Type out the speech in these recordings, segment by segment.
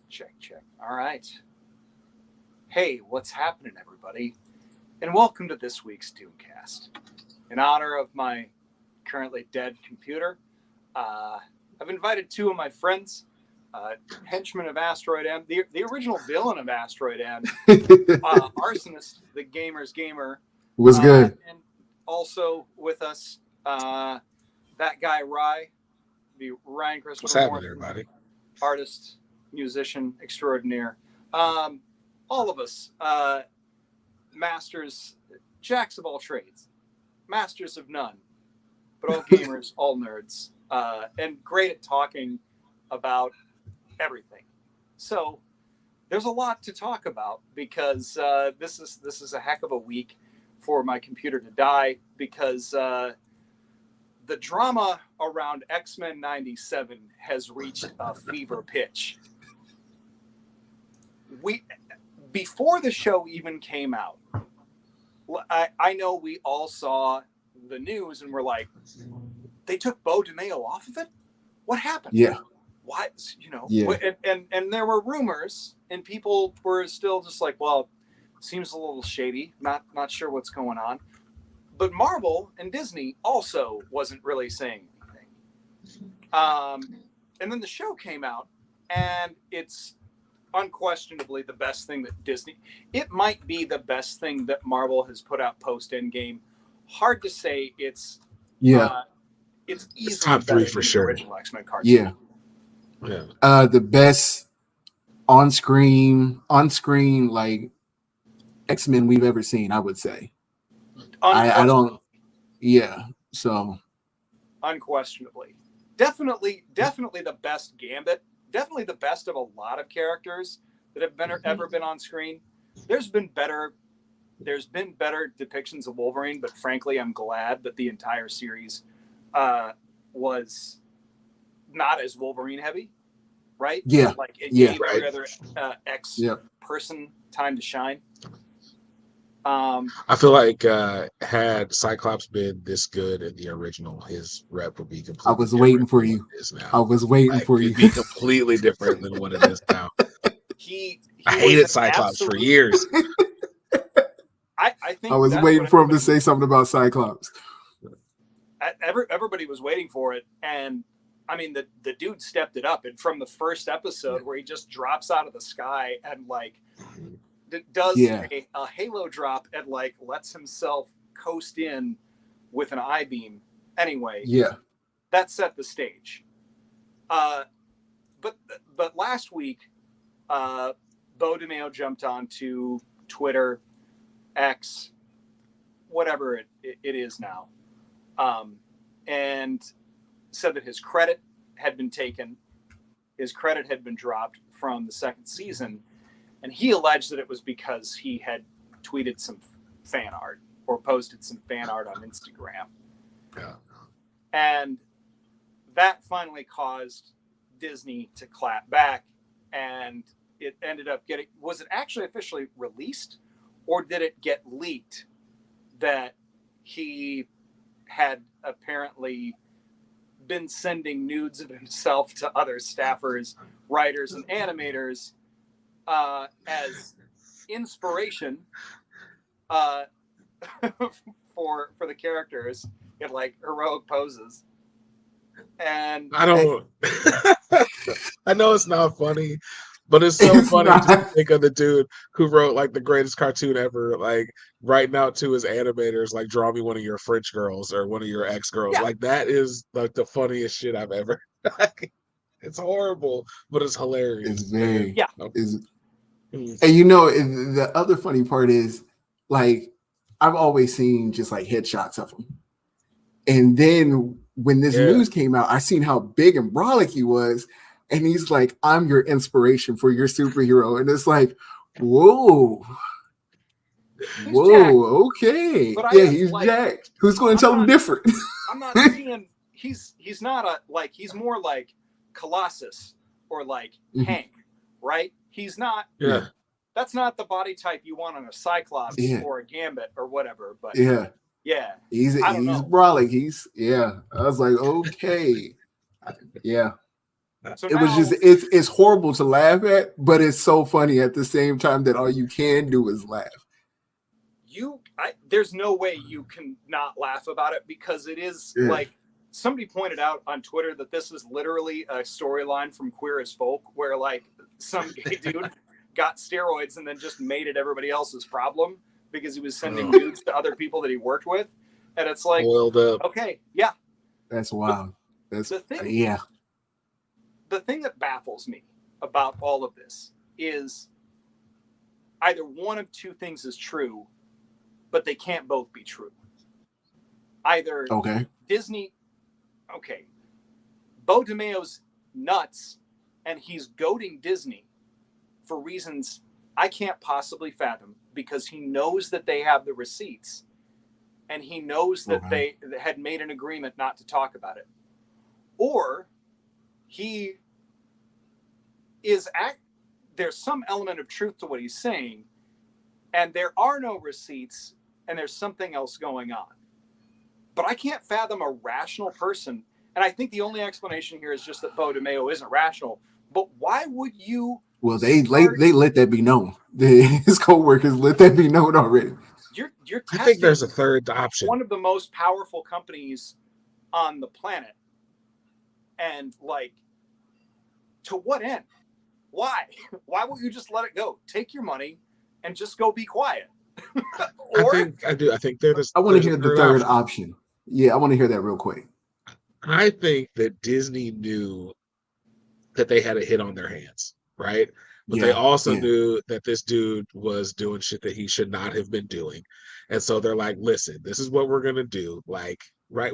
Check. All right. Hey, what's happening, everybody? And welcome to this week's Doomcast. In honor of my currently dead computer, I've invited two of my friends, Henchmen of Asteroid M, the original villain of Asteroid M, Arsonist, the gamer's gamer. Was good. And also with us, that guy, Rye, the Ryan Christopher What's happening, Morrison, everybody? Artist, musician extraordinaire. All of us, masters, jacks of all trades, masters of none, but all gamers, all nerds, and great at talking about everything. So there's a lot to talk about because this is a heck of a week for my computer to die because the drama around X-Men 97 has reached a fever pitch. Before the show even came out, I know we all saw the news and we're like, they took Beau De Mayo off of it? What happened? Yeah. What? Yeah. And there were rumors and people were still just like, well, seems a little shady. Not sure what's going on. But Marvel and Disney also wasn't really saying anything. And then the show came out, and it's unquestionably the best thing that Disney... It might be the best thing that Marvel has put out post-Endgame. Hard to say. It's easily top three better for than sure. The original X-Men cartoon. Yeah. The best on-screen like X-Men we've ever seen, I would say. I don't. Yeah. So. Unquestionably, definitely the best Gambit. Definitely the best of a lot of characters that have ever been on screen. There's been better depictions of Wolverine, but frankly, I'm glad that the entire series was not as Wolverine heavy, right? Yeah. Like it Yeah. gave every other person time to shine. I feel like had Cyclops been this good in the original, his rep would be completely. I was waiting for you. I was waiting for you. It'd be completely different than what it is now. I hated Cyclops for years. I think I was waiting for him to say something about Cyclops. Everybody was waiting for it, and I mean the dude stepped it up. And from the first episode where he just drops out of the sky and like does a halo drop and like lets himself coast in with an I-beam. Anyway, that set the stage. But last week, Beau De Mayo jumped onto Twitter, X, whatever it is now, and said that his credit had been taken. His credit had been dropped from the second season. And he alleged that it was because he had tweeted some fan art or posted some fan art on Instagram. Yeah. And that finally caused Disney to clap back. And it ended up was it actually officially released, or did it get leaked that he had apparently been sending nudes of himself to other staffers, writers, and animators as inspiration for the characters in like heroic poses? And I don't. I know it's not funny, but it's so funny to think of the dude who wrote like the greatest cartoon ever, like writing out to his animators, like draw me one of your French girls or one of your ex girls. Yeah. Like that is like the funniest shit I've ever. It's horrible, but it's hilarious. It's very And the other funny part is, like, I've always seen just like headshots of him, and then when this news came out, I seen how big and brolic he was, and he's like, "I'm your inspiration for your superhero," and it's like, whoa, okay, he's like, jacked. Who's going to tell him different? I'm not seeing. He's not he's more like Colossus or like Hank, right? He's not. Yeah. That's not the body type you want on a Cyclops or a Gambit or whatever. But he's brolic. I was like, okay, So it was just it's horrible to laugh at, but it's so funny at the same time that all you can do is laugh. There's no way you can not laugh about it, because it is like, somebody pointed out on Twitter that this is literally a storyline from Queer as Folk, where like some gay dude got steroids and then just made it everybody else's problem because he was sending nudes to other people that he worked with. And it's like, okay, yeah. That's wild. That's the thing, the thing that baffles me about all of this is either one of two things is true, but they can't both be true. Either Disney, Beau De Mayo's nuts, and he's goading Disney for reasons I can't possibly fathom, because he knows that they have the receipts, and he knows that they had made an agreement not to talk about it. Or he is there's some element of truth to what he's saying, and there are no receipts, and there's something else going on. But I can't fathom a rational person, and I think the only explanation here is just that Beau De Mayo isn't rational. But why would you? Well, they let that be known. His co-workers let that be known already. You're I think there's a third option. One of the most powerful companies on the planet, and like, to what end? Why? Why won't you just let it go? Take your money and just go be quiet. I do. I think there's. I want to hear the third option. Yeah, I want to hear that real quick. I think that Disney knew that they had a hit on their hands, right? But they also knew that this dude was doing shit that he should not have been doing. And so they're like, listen, this is what we're going to do. Like, right?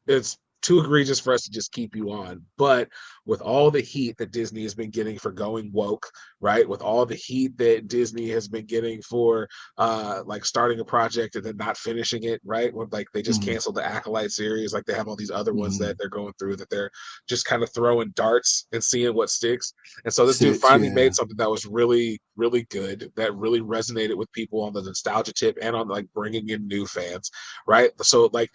It's too egregious for us to just keep you on. But with all the heat that Disney has been getting for going woke, right? With all the heat that Disney has been getting for like starting a project and then not finishing it, right? When like they just canceled the Acolyte series, like they have all these other ones that they're going through that they're just kind of throwing darts and seeing what sticks. And so this dude finally made something that was really, really good, that really resonated with people on the nostalgia tip and on like bringing in new fans, right? So like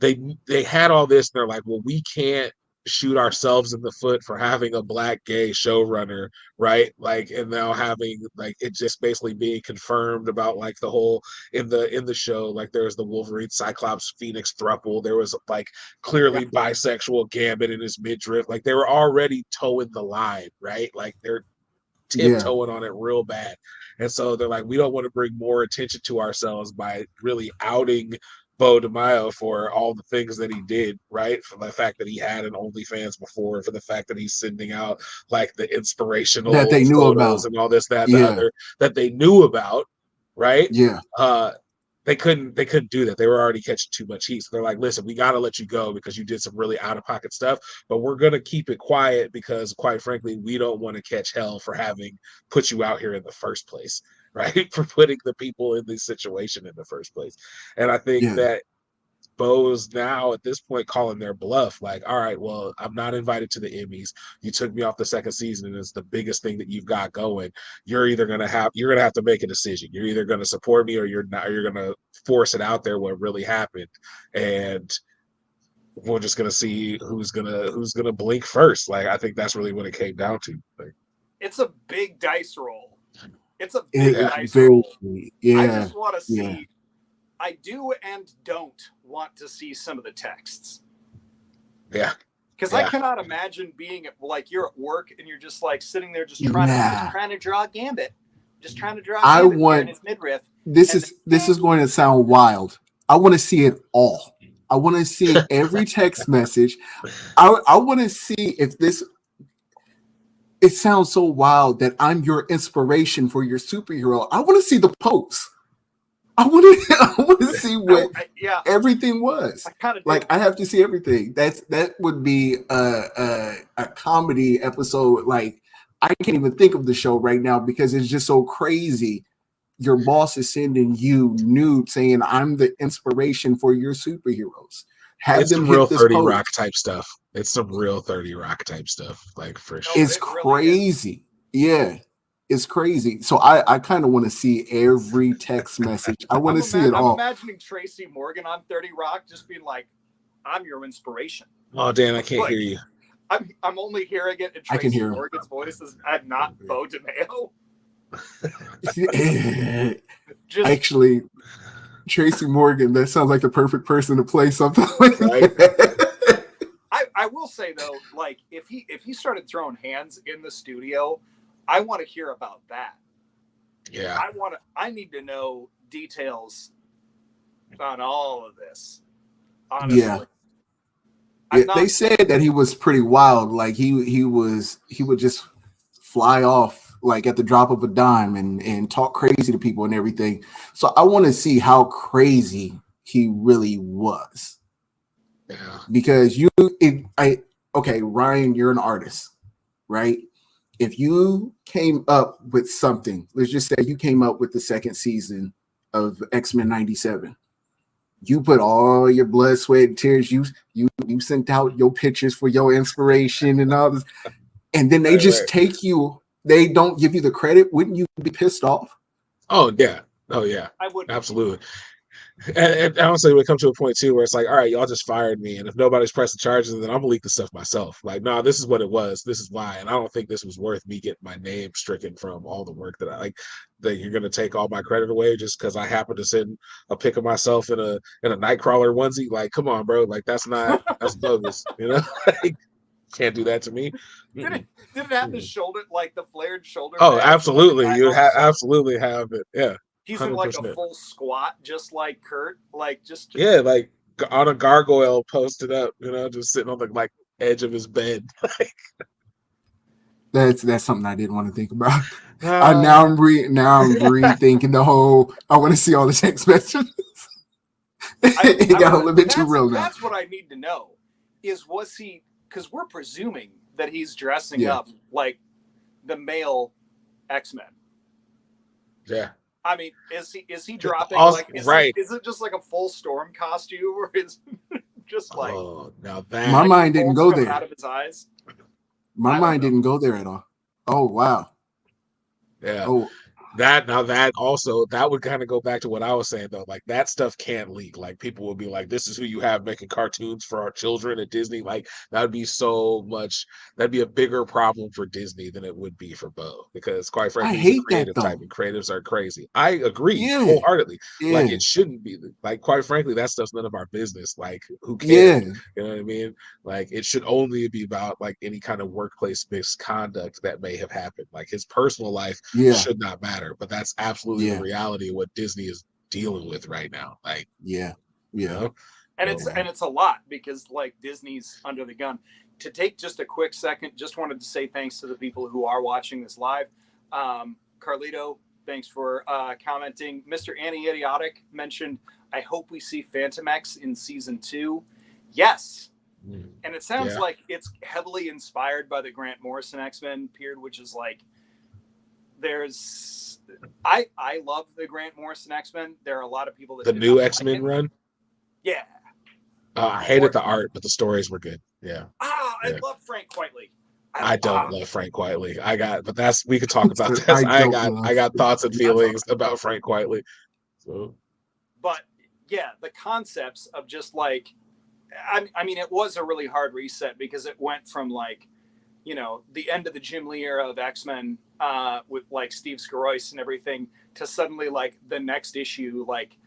they had all this, and they're like, well, we can't shoot ourselves in the foot for having a black gay showrunner, right? Like, and now having like it just basically being confirmed about like the whole in the show, like there's the Wolverine Cyclops Phoenix throuple, there was like clearly bisexual Gambit in his midriff, like they were already towing the line, right? Like they're tiptoeing on it real bad. And so they're like, we don't want to bring more attention to ourselves by really outing Beau De Mayo for all the things that he did, right? For the fact that he had an OnlyFans before, for the fact that he's sending out like the inspirational that they knew about and all this, that, the other that they knew about, right? Yeah. They couldn't do that. They were already catching too much heat. So they're like, listen, we got to let you go because you did some really out of pocket stuff, but we're going to keep it quiet because quite frankly, we don't want to catch hell for having put you out here in the first place, right? For putting the people in this situation in the first place. And I think that Beau's now at this point calling their bluff, like, all right, well, I'm not invited to the Emmys. You took me off the second season, and it's the biggest thing that you've got going. You're gonna have to make a decision. You're either gonna support me or you're not. Or you're gonna force it out there what really happened, and we're just gonna see who's gonna blink first. Like, I think that's really what it came down to. Like, it's a big dice roll. It's a big dice roll. I just want to see. I do and don't want to see some of the texts. Yeah. Because I cannot imagine being like you're at work and you're just like sitting there just trying to draw Gambit. Just trying to draw Gambit in his midriff. This is going to sound wild. I want to see it all. I want to see every text message. I want to see if this. It sounds so wild that I'm your inspiration for your superhero. I want to see the post. I want to see what everything was. I have to see everything. That would be a comedy episode. Like, I can't even think of the show right now because it's just so crazy. Your boss is sending you nude saying, "I'm the inspiration for your superheroes." It's some real 30 Rock type stuff. It's some real 30 Rock type stuff, like for sure. It's crazy. Yeah. It's crazy. So I kind of want to see every text message. I want to see it all. I'm imagining Tracy Morgan on 30 Rock just being like, I'm your inspiration. Oh, Dan, I can't hear you. I'm only hearing it in I can Tracy hear him. Morgan's voice, and not Beau De Mayo. Actually, Tracy Morgan, that sounds like the perfect person to play something like that. I will say though, like if he started throwing hands in the studio, I want to hear about that. Yeah. I need to know details on all of this. Honestly. Yeah. They said that he was pretty wild. Like he would just fly off like at the drop of a dime and talk crazy to people and everything. So I want to see how crazy he really was. Yeah. Because Ryan, you're an artist, right? If you came up with something, let's just say you came up with the second season of X-Men 97. You put all your blood, sweat, and tears. You sent out your pictures for your inspiration and all this, and then they take you. They don't give you the credit. Wouldn't you be pissed off? Oh yeah. I would absolutely. And honestly, when it comes to a point too where it's like, all right, y'all just fired me, and if nobody's pressing charges, then I'm gonna leak the stuff myself. Like, no, this is what it was. This is why, and I don't think this was worth me getting my name stricken from all the work that I like. That you're gonna take all my credit away just because I happen to send a pic of myself in a Nightcrawler onesie. Like, come on, bro. Like, that's bogus. You know, can't do that to me. Did it have the shoulder, like the flared shoulder? Oh, absolutely. You absolutely have it. Yeah. He's 100%. in like a full squat, just like Kurt, like just like on a gargoyle posted up, just sitting on the like edge of his bed. That's something I didn't want to think about. Now I'm rethinking the whole. I want to see all the text messages. It got a little bit too real now. That's what I need to know. Was he? Because we're presuming that he's dressing up like the male X-Men. Yeah. I mean, is he dropping is it just like a full Storm costume, or is just like now that my mind didn't go there out of his eyes? My mind didn't go there at all. Oh wow. Yeah. Oh, that would kind of go back to what I was saying though. Like that stuff can't leak. Like people will be like, "This is who you have making cartoons for our children at Disney." Like that'd be a bigger problem for Disney than it would be for Beau, because quite frankly, he's a creative type, and creatives are crazy. I agree wholeheartedly. Yeah. Like it shouldn't be. Like quite frankly, that stuff's none of our business. Like who cares? Yeah. You know what I mean? Like it should only be about like any kind of workplace misconduct that may have happened. Like his personal life should not matter. But that's absolutely the reality of what Disney is dealing with right now. Like, and it's a lot, because like Disney's under the gun. To take just a quick second, just wanted to say thanks to the people who are watching this live. Carlito, thanks for commenting. Mr. Anti-Idiotic mentioned, I hope we see Phantom X in season 2. Yes. And it sounds like it's heavily inspired by the Grant Morrison X-Men period, which is like, I love the Grant Morrison X-Men. There are a lot of people that the new X-Men run. Yeah. I hated the art, but the stories were good. Yeah. I love Frank Quitely. I don't love Frank Quitely. We could talk about this. I got thoughts and feelings about Frank Quitely. So, but yeah, the concepts of just like, I mean, it was a really hard reset, because it went from like, the end of the Jim Lee era of X-Men with like Steve Skrois and everything, to suddenly like the next issue, like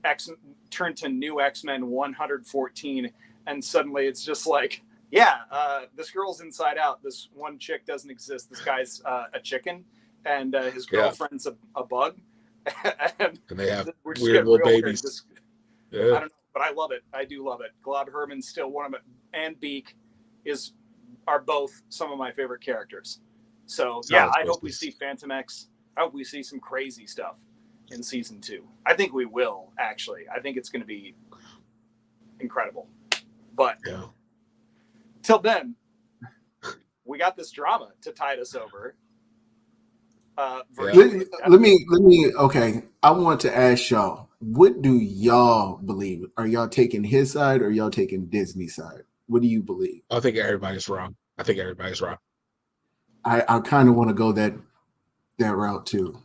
X turned to New X-Men 114, and suddenly it's just like, this girl's inside out. This one chick doesn't exist. This guy's a chicken, and his girlfriend's a bug, and they have weird little babies. I don't know, but I love it. I do love it. Glob Herman's still one of them, and Beak are both some of my favorite characters. So I hope we see Phantom X. I hope we see some crazy stuff in season 2. I think we will, actually. I think it's going to be incredible. But till then, we got this drama to tide us over. Let me. Okay, I want to ask y'all, what do y'all believe? Are y'all taking his side, or y'all taking Disney's side? What do you believe? I think everybody's wrong. I kind of want to go that route too.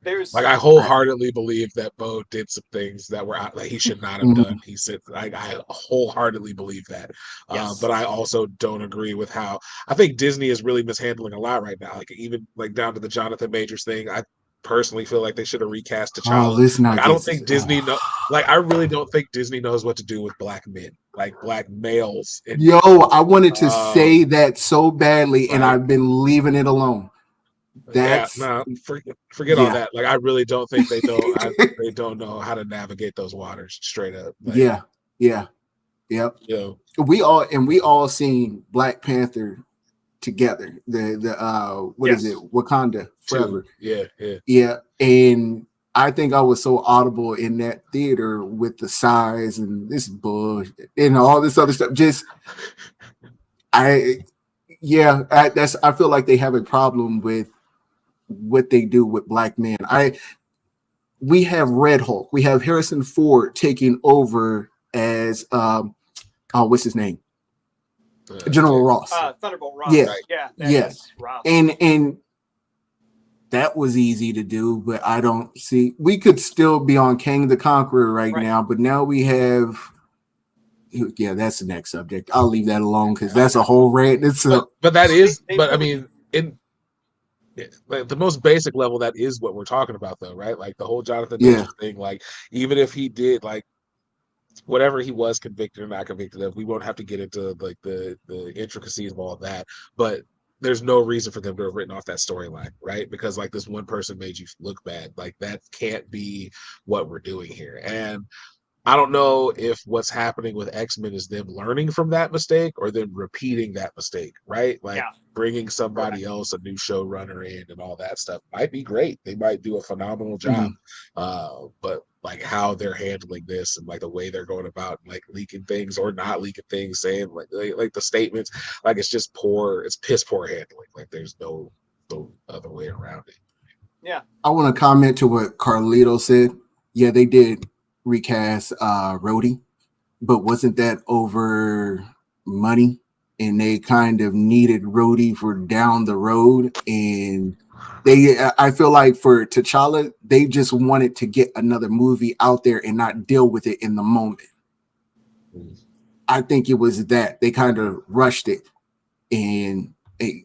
there's like I wholeheartedly believe that Beau did some things that were that he should not have done. He said, I wholeheartedly believe that. Yes. But I also don't agree with how I think Disney is really mishandling a lot right now. Like even like down to the Jonathan Majors thing. I personally feel like they should have recast T'Challa. let's not I don't think Disney I really don't think Disney knows what to do with black men, like black males. Yo, I wanted to say that so badly, and I've been leaving it alone. That's forget all that. Like I really don't think they don't. They don't know how to navigate those waters straight up. Like, yep. We all seen Black Panther together. What is it? Wakanda Forever. Yeah. And I think I was so audible in that theater with the size and this bullshit and all this other stuff. I feel like they have a problem with what they do with black men. We have Red Hulk. We have Harrison Ford taking over as what's his name? General Ross. Thunderbolt Ross. Yeah. Ross. And that was easy to do, but I don't see. We could still be on Kang the Conqueror right now, but now we have. Yeah, that's the next subject. I'll leave that alone because that's a whole rant. But that is. But I mean, in like the most basic level, that is what we're talking about, though, right? Like the whole Jonathan Majors thing. Like even if he did like whatever he was convicted or not convicted of, we won't have to get into like the intricacies of all of that. But there's no reason for them to have written off that storyline, right? Because like this one person made you look bad. Like that can't be what we're doing here. And I don't know if what's happening with X-Men is them learning from that mistake or them repeating that mistake, right? Like bringing somebody else, a new showrunner in and all that stuff might be great. They might do a phenomenal job. But like how they're handling this and like the way they're going about like leaking things or not leaking things, saying like the statements, like it's just it's piss poor handling. Like there's no other way around it. Yeah. I want to comment to what Carlito said. Yeah, they did recast Rhodey, but wasn't that over money? And they kind of needed Rhodey for down the road. And I feel like for T'Challa, they just wanted to get another movie out there and not deal with it in the moment. I think it was that they kind of rushed it.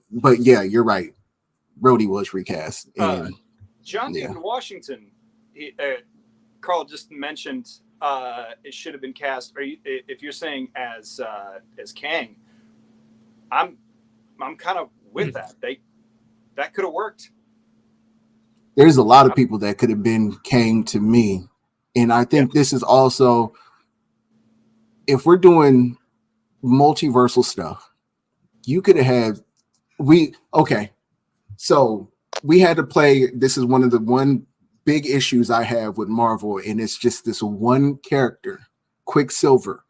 But yeah, you're right. Rhodey was recast. And, John David Washington, Carl just mentioned it should have been cast. If you're saying as Kang, I'm kind of with that. That could have worked. There's a lot of people that could have been Kang to me, and I think this is also, if we're doing multiversal stuff, you could have So we had to play. This is one of the big issues I have with Marvel, and it's just this one character, Quicksilver,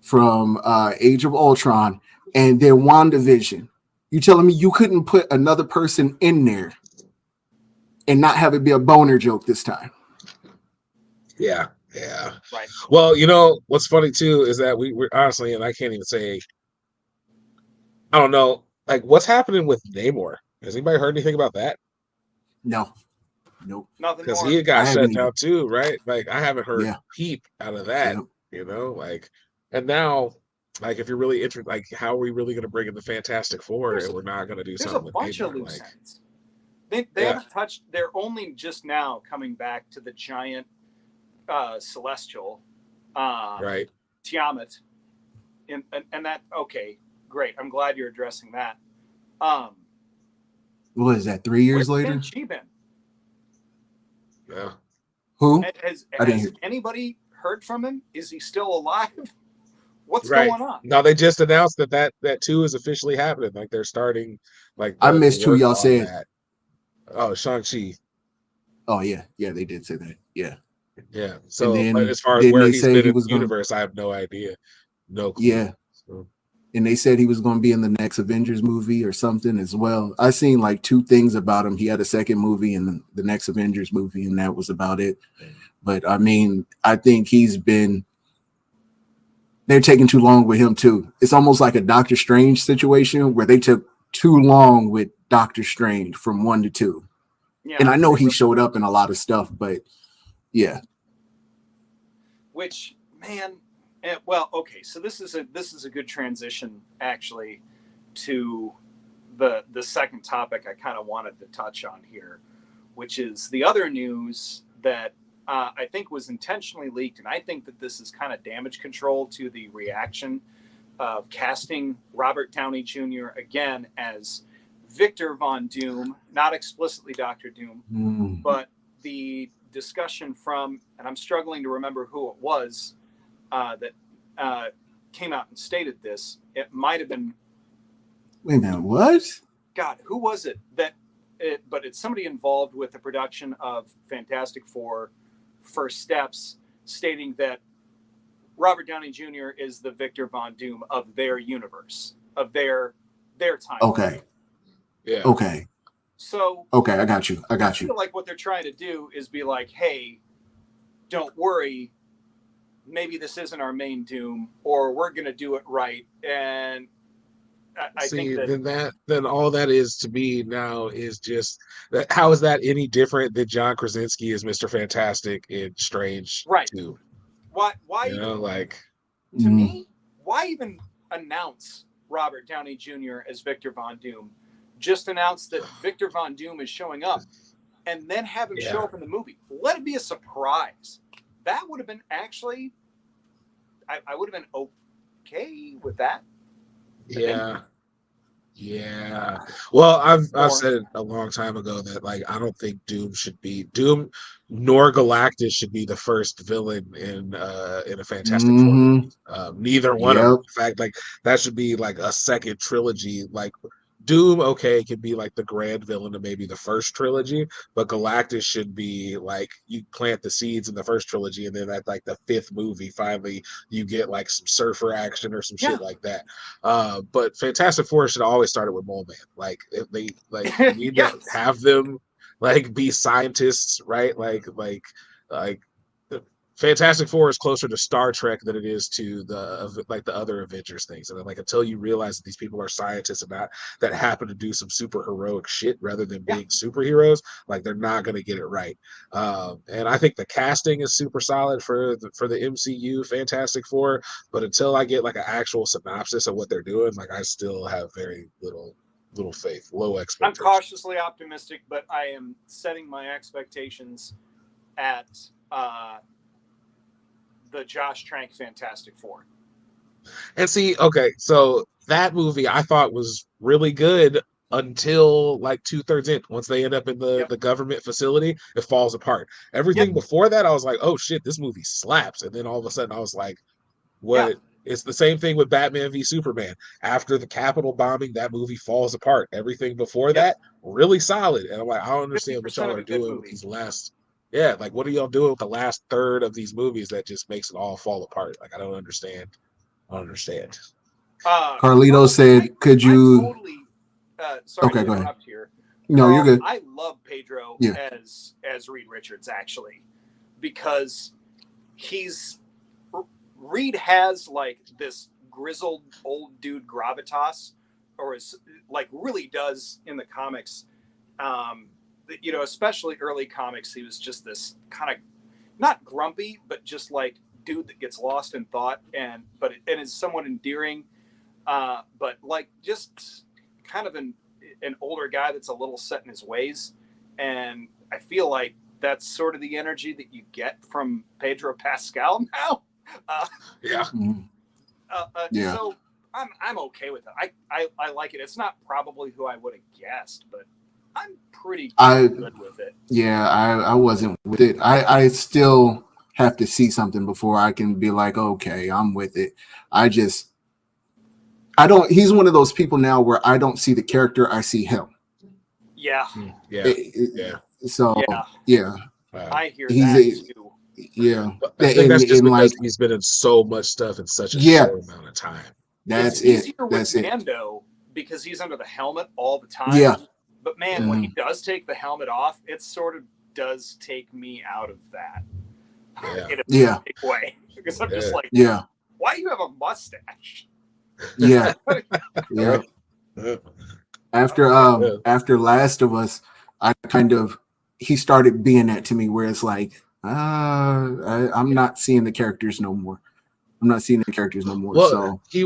from Age of Ultron, and then WandaVision. You telling me you couldn't put another person in there and not have it be a boner joke this time? Yeah. Right. Well, you know what's funny too is that we're honestly, and I can't even say, I don't know, like what's happening with Namor. Has anybody heard anything about that? No. Nope. Nothing. Because he got shut down too, right? Like I haven't heard peep out of that. You know, like, and now, like, if you're really interested, like, how are we really going to bring in the Fantastic Four and we're not going to do something with There's a bunch of loose ends. They haven't touched. They're only just now coming back to the giant celestial, right? Tiamat, and that. Okay, great. I'm glad you're addressing that. What is that? 3 years later? Where's she been? Yeah. Who? Has anybody heard from him? Is he still alive? What's going on? No, they just announced that 2 is officially happening. Like they're starting. Like I missed who y'all said. That. Oh, Shang-Chi. Oh yeah, they did say that. Yeah. So as far as where he's been in the universe, I have no idea. No clue. Yeah. So. And they said he was going to be in the next Avengers movie or something as well. I seen like 2 things about him. He had a second movie in the next Avengers movie, and that was about it. But I mean, I think they're taking too long with him too. It's almost like a Doctor Strange situation where they took too long with Doctor Strange from 1 to 2. Yeah, and I know he showed up in a lot of stuff, but yeah. Which, man, well, okay, so this is a good transition actually to the second topic I kind of wanted to touch on here, which is the other news that I think was intentionally leaked, and I think that this is kind of damage control to the reaction of casting Robert Downey Jr. again as Victor Von Doom, not explicitly Doctor Doom, but the discussion from, and I'm struggling to remember who it was that came out and stated this. It might have been. Wait a minute, what? God, who was it that? But it's somebody involved with the production of Fantastic Four First Steps, stating that Robert Downey Jr. is the Victor Von Doom of their universe, of their time. Okay. Yeah. Okay. So. Okay, I got you. I feel like what they're trying to do is be like, hey, don't worry. Maybe this isn't our main Doom, or we're going to do it right. And I think that then all that is to me now is just that. How is that any different than John Krasinski as Mr. Fantastic in Strange? Right. 2? Why? You know, like to me, why even announce Robert Downey Jr. as Victor Von Doom? Just announce that Victor Von Doom is showing up, and then have him show up in the movie. Let it be a surprise. That would have been actually. I would have been okay with that. Yeah. Yeah. Well, I've said it a long time ago that like I don't think Doom nor Galactus should be the first villain in a Fantastic Four movie. Neither one of them. In fact, like that should be like a second trilogy. Like Doom, okay, can be like the grand villain of maybe the first trilogy, but Galactus should be like you plant the seeds in the first trilogy, and then at like the fifth movie, finally you get like some surfer action or some shit like that. But Fantastic Four should have always started with Mole Man. Like if they like you need to have them like be scientists, right? Like Fantastic Four is closer to Star Trek than it is to the other Avengers things. And then, like until you realize that these people are scientists and that happen to do some super heroic shit rather than being superheroes, like they're not going to get it right. And I think the casting is super solid for the MCU Fantastic Four. But until I get like an actual synopsis of what they're doing, like I still have very little faith, low expectations. I'm cautiously optimistic, but I am setting my expectations at the Josh Trank Fantastic Four. And see, okay, so that movie I thought was really good until like 2/3 in. Once they end up in the government facility, it falls apart. Everything before that, I was like, oh shit, this movie slaps. And then all of a sudden I was like, what? It's the same thing with Batman v Superman. After the Capitol bombing, that movie falls apart. Everything before that, really solid. And I'm like, I don't understand what y'all are doing with these last. Yeah, like what are y'all doing with the last third of these movies that just makes it all fall apart? Like I don't understand. Carlito said, "Could you?" Totally, sorry to interrupt here. No, you're good. I love Pedro as Reed Richards actually, because Reed has like this grizzled old dude gravitas, or is like really does in the comics. You know, especially early comics, he was just this kind of not grumpy, but just like dude that gets lost in thought, and is somewhat endearing, but like just kind of an older guy that's a little set in his ways. And I feel like that's sort of the energy that you get from Pedro Pascal now. So I'm okay with it. I like it. It's not probably who I would have guessed, but I'm pretty good with it. Yeah, I wasn't with it. I still have to see something before I can be like, okay, I'm with it. He's one of those people now where I don't see the character, I see him. Yeah. So I hear that too. Yeah. I think that's just because he's been in so much stuff in such a short amount of time. That's it's easier with Mando because he's under the helmet all the time. Yeah. But man, when he does take the helmet off, it sort of does take me out of that. In a big way. Because I'm just like, why do you have a mustache? Yeah. After Last of Us, I kind of he started being that to me, where it's like, I'm not seeing the characters no more. Well, So he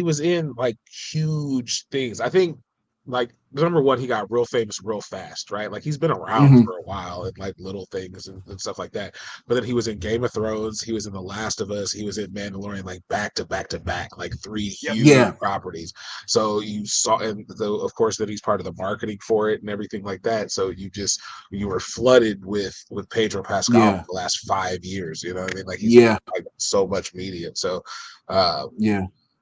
was in like huge things. I think like number one, he got real famous real fast, right? Like he's been around for a while and like little things and stuff like that. But then he was in Game of Thrones, he was in The Last of Us, he was in Mandalorian, like back to back to back, like three huge properties. So you saw, and of course that he's part of the marketing for it and everything like that. So you were flooded with Pedro Pascal for the last 5 years. You know what I mean? Like he's like so much media. So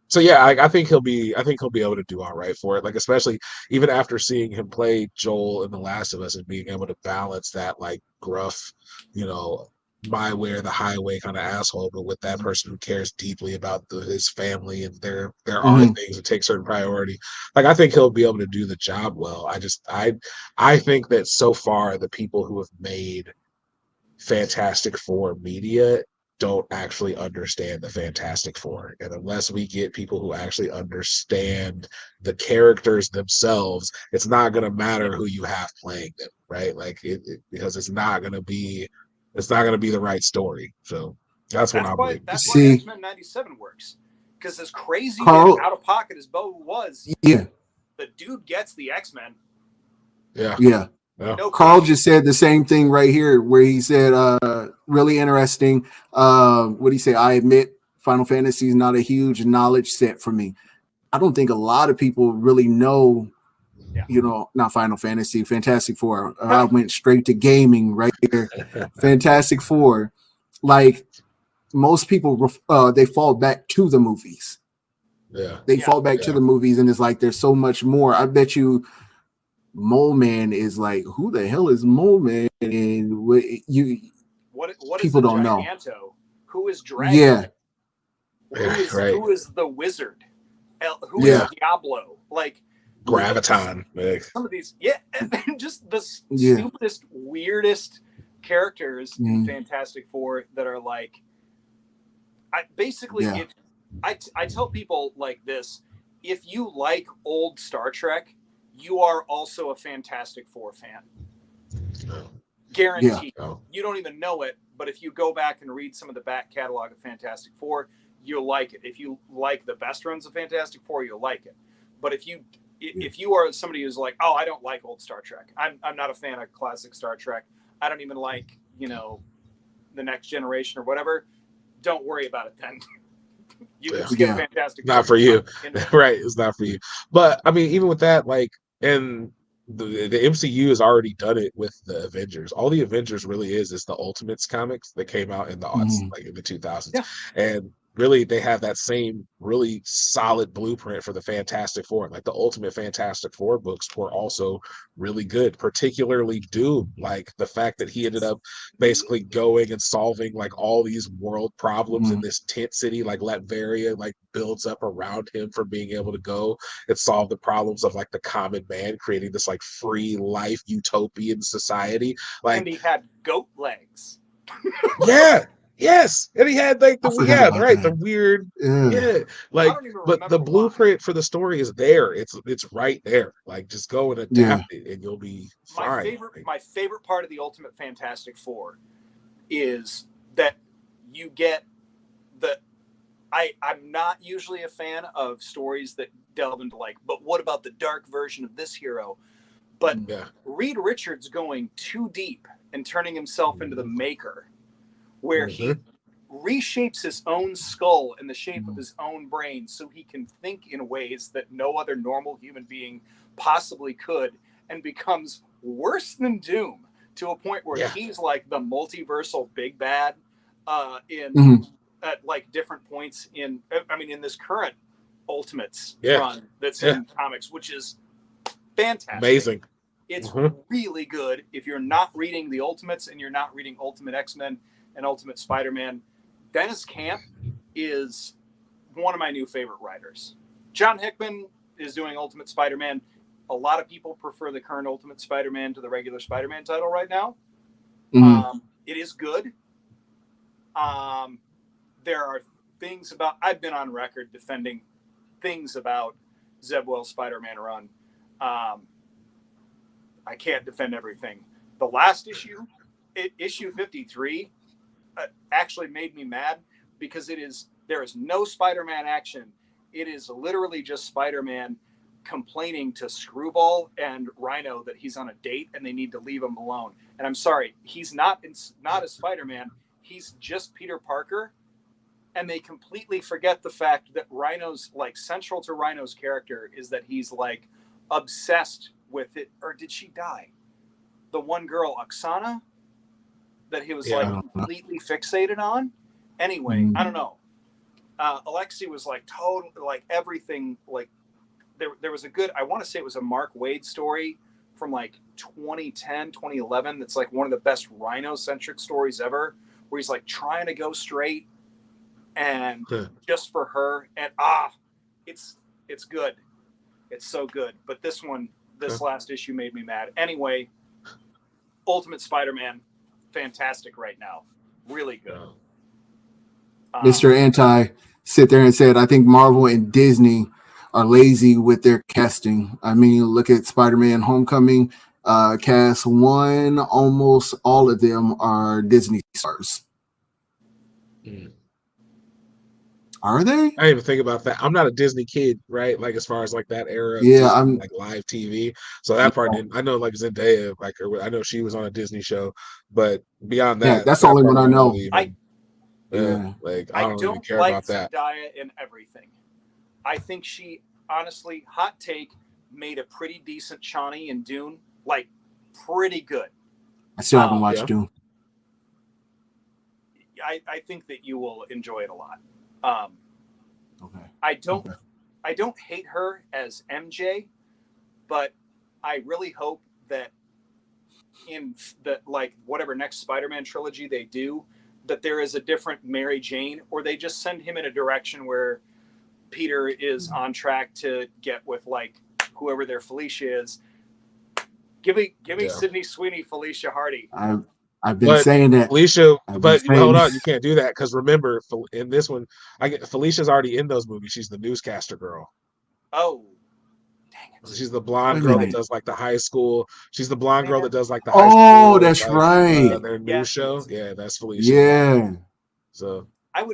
So yeah, I think he'll be able to do all right for it. Like especially even after seeing him play Joel in The Last of Us and being able to balance that like gruff, my way or the highway kind of asshole, but with that person who cares deeply about his family and there are things that take certain priority. Like I think he'll be able to do the job well. I think that so far the people who have made Fantastic Four media don't actually understand the Fantastic Four. And unless we get people who actually understand the characters themselves, it's not going to matter who you have playing them, right? Like because it's not going to be the right story. So that's why X-Men 97 works. Because as crazy and out of pocket as Beau was, the dude gets the X-Men. Yeah. No, Carl just said the same thing right here, where he said, really interesting. What do you say? I admit Final Fantasy is not a huge knowledge set for me. I don't think a lot of people really know, not Final Fantasy, Fantastic Four. I went straight to gaming right here. Fantastic Four. Like most people, they fall back to the movies. They fall back to the movies, and it's like there's so much more. I bet you Mole Man is like, who the hell is Mole Man? And what people don't know. Who is Dragon? Who is the Wizard? Who is Diablo? Like Graviton. Some of these, and just the stupidest, weirdest characters in Fantastic Four that are like, I tell people like this: if you like old Star Trek, you are also a Fantastic Four fan. Guaranteed. You don't even know it, but if you go back and read some of the back catalog of Fantastic Four, you'll like it. If you like the best runs of Fantastic Four, you'll like it. But if you are somebody who's like, oh, I don't like old Star Trek, I'm not a fan of classic Star Trek, I don't even like, the Next Generation or whatever, don't worry about it then. You can skip Fantastic Four. Not for you. Right, it's not for you. But I mean, even with that, like, and the MCU has already done it with the Avengers. All the Avengers really is the Ultimates comics that came out in the aughts, like in the 2000s. And really they have that same really solid blueprint for the Fantastic Four. Like the Ultimate Fantastic Four books were also really good, particularly Doom. Like the fact that he ended up basically going and solving like all these world problems in this tent city, like Latveria, like builds up around him for being able to go and solve the problems of like the common man, creating this like free life utopian society. Like, and he had goat legs. Yes, and he had like the weird, like, but the blueprint for the story is there. It's right there. Like, just go and adapt it, and you'll be fine. My favorite part of the Ultimate Fantastic Four is that you get I'm not usually a fan of stories that delve into like, but what about the dark version of this hero? But Reed Richards going too deep and turning himself into the Maker, where he reshapes his own skull in the shape of his own brain so he can think in ways that no other normal human being possibly could, and becomes worse than Doom to a point where he's like the multiversal big bad at like different points in this current Ultimates run that's in comics, which is fantastic. Amazing. It's really good. If you're not reading the Ultimates and you're not reading Ultimate X-Men and Ultimate Spider-Man, Dennis Camp is one of my new favorite writers. John Hickman is doing Ultimate Spider-Man. A lot of people prefer the current Ultimate Spider-Man to the regular Spider-Man title right now. It is good. There are things about, I've been on record defending things about Zeb Wells' Spider-Man run. I can't defend everything. the last issue, issue 53, actually made me mad because there is no Spider-Man action. It is literally just Spider-Man complaining to Screwball and Rhino that he's on a date and they need to leave him alone. And I'm sorry, he's not a Spider-Man. He's just Peter Parker. And they completely forget the fact that Rhino's, like, central to Rhino's character is that he's, like, obsessed with it. Or did she die? The one girl, Oksana, that he was completely fixated on. Anyway, I don't know. Alexi was like total, like everything. Like there was a good, I want to say it was a Mark Waid story from like 2010, 2011. That's like one of the best Rhino-centric stories ever, where he's like trying to go straight and just for her. And it's good. It's so good. But this last issue made me mad. Anyway, Ultimate Spider-Man, fantastic right now. Really good. Mr. Anti sit there and said, I think Marvel and Disney are lazy with their casting. I mean, look at Spider-Man Homecoming. Cast one, almost all of them are Disney stars. Are they? I didn't even think about that. I'm not a Disney kid, right? Like as far as like that era, yeah, Disney, I'm like live TV. So that part didn't. I know like Zendaya, like I know she was on a Disney show, but beyond that, that's the only one I know. Like I don't even care about that. Zendaya in everything. I think she honestly, hot take, made a pretty decent Chani in Dune. Like pretty good. I still haven't watched Dune. I think that you will enjoy it a lot. Okay. I don't hate her as MJ, but I really hope that in the like whatever next Spider-Man trilogy they do, that there is a different Mary Jane, or they just send him in a direction where Peter is on track to get with like whoever their Felicia is. Give me Sydney Sweeney, Felicia Hardy. I've been saying that, Felicia, but hold on, you can't do that because remember, in this one, Felicia's already in those movies. She's the newscaster girl. Oh, dang it! She's the blonde girl that does like the high school. She's the blonde girl that does like the high school. Oh, that's like, right. Their news show. Yeah, that's Felicia. Yeah. So I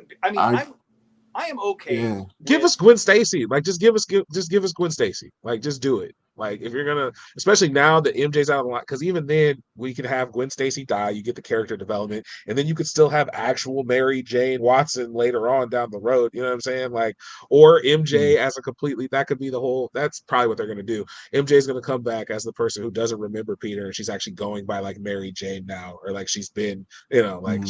am okay. Yeah. Give us Gwen Stacy. Like just give us Gwen Stacy. Like just do it. Like if you're gonna, especially now that MJ's out of the line, because even then we can have Gwen Stacy die, you get the character development, and then you could still have actual Mary Jane Watson later on down the road. You know what I'm saying? Like, or MJ as a completely, that could be the whole. That's probably what they're gonna do. MJ's gonna come back as the person who doesn't remember Peter, and she's actually going by like Mary Jane now, or like she's been, like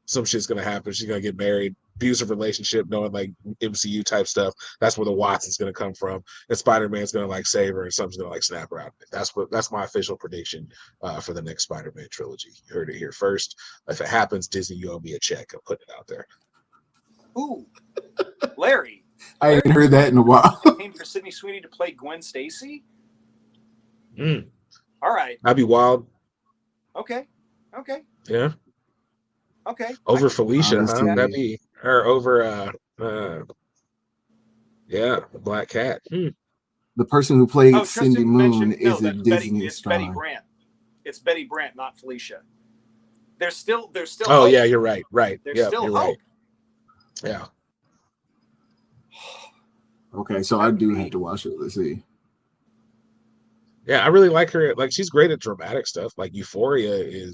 some shit's gonna happen. She's gonna get married. Abusive relationship, knowing like MCU type stuff. That's where the Watson's gonna come from, and Spider-Man's gonna like save her, and something's gonna like snap her out of it. That's my official prediction for the next Spider-Man trilogy. You heard it here first. If it happens, Disney, you owe me a check. I'm putting it out there. Ooh, Larry. I ain't heard that in a while. Came for Sydney Sweeney to play Gwen Stacy. All right, that'd be wild. Okay. Yeah. Okay. Over Felicia, huh? That'd be or over the Black Cat. The person who played Tristan Cindy Moon is a Disney it's star. Betty Brant. It's Betty Brant, not Felicia. There's still Oh hope. Yeah, you're right. There's still hope. Right. Yeah. Okay, so I do have to watch it. Let's see. Yeah, I really like her. Like she's great at dramatic stuff. Like Euphoria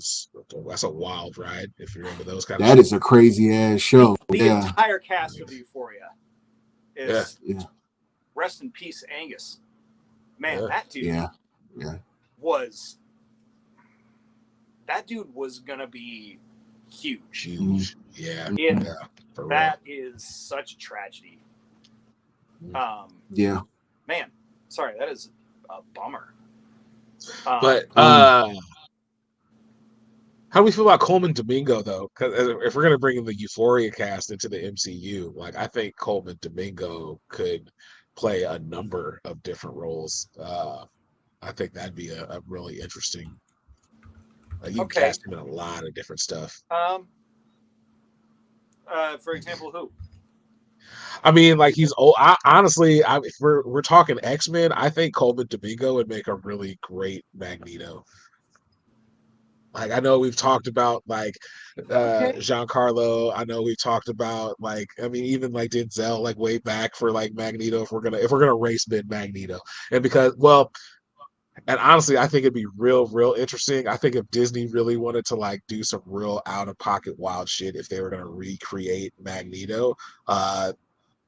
that's a wild ride if you're into those kind of. That is a crazy ass show. The entire cast of Euphoria is rest in peace, Angus. Man, that dude that dude was gonna be huge. Yeah. That is such a tragedy. Man, sorry, that is a bummer. But how do we feel about Coleman Domingo though? Because if we're gonna bring in the Euphoria cast into the MCU, like I think Coleman Domingo could play a number of different roles. I think that'd be a really interesting. You can cast him in a lot of different stuff. For example, who? I mean, like he's old. Honestly, if we're talking X-Men, I think Coleman Domingo would make a really great Magneto. Like I know we've talked about like Okay. Giancarlo. I know we've talked about like I mean even like Denzel like way back for like Magneto if we're gonna race mid Magneto. And because and honestly I think it'd be real interesting. I think if Disney really wanted to like do some real out of pocket wild shit if they were gonna recreate Magneto,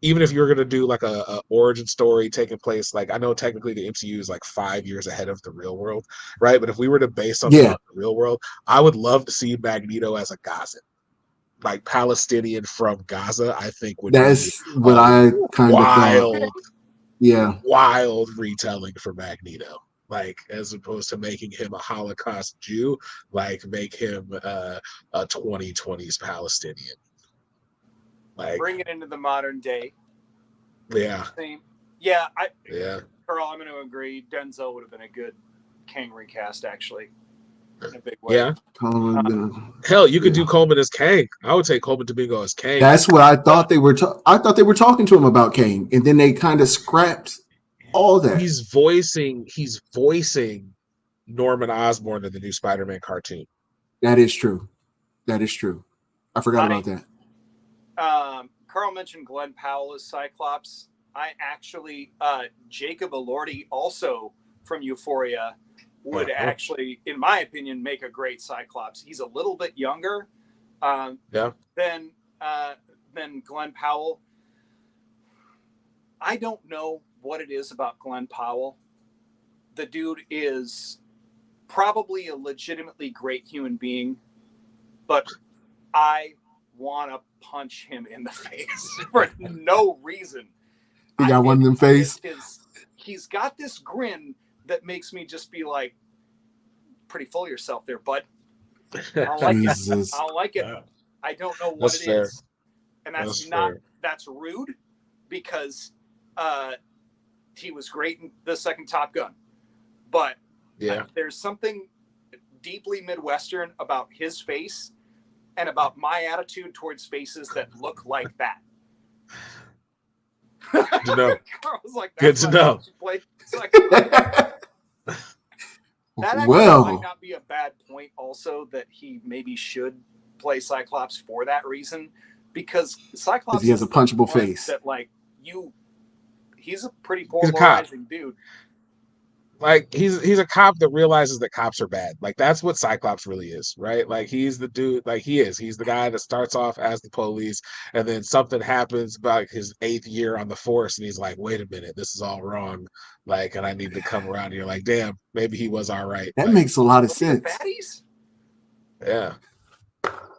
even if you're going to do like a origin story taking place, like I know technically the MCU is like 5 years ahead of the real world, right? But if we were to base something on the real world, I would love to see Magneto as a Gazan, like Palestinian from Gaza. I think would That's be what I kind of thought. Wild retelling for Magneto. Like as opposed to making him a Holocaust Jew, like make him a 2020s Palestinian. Like, bring it into the modern day. Yeah. Yeah. Carl, I'm going to agree. Denzel would have been a good Kang recast, actually, in a big way. Yeah. Hell, you could do Coleman as Kang. I would take Coleman Domingo as Kang. That's what I thought they were. I thought they were talking to him about Kang, and then they kind of scrapped all that. He's voicing Norman Osborn in the new Spider-Man cartoon. That is true. I forgot about that. Carl mentioned Glenn Powell as Cyclops. I actually, Jacob Elordi, also from Euphoria, would actually, in my opinion, make a great Cyclops. He's a little bit younger than Glenn Powell. I don't know what it is about Glenn Powell. The dude is probably a legitimately great human being, but I want to punch him in the face for no reason. You got one in the face? He's got this grin that makes me just be like, pretty full of yourself there, bud. I like it. I like it. I don't know what it is. And that's rude because he was great in the second Top Gun. But there's something deeply Midwestern about his face and about my attitude towards faces that look like that. Good to know. Carl's like, good to know. That actually might not be a bad point also that he maybe should play Cyclops for that reason, because Cyclops he has a punchable face. That he's a pretty polarizing dude. Like he's a cop that realizes that cops are bad. Like that's what Cyclops really is, right? Like he's the dude, like he's the guy that starts off as the police and then something happens about his 8th year on the force and he's like, wait a minute, this is all wrong. Like, and I need to come around. And you're like, damn, maybe he was all right. That makes a lot of sense. Baddies? Yeah.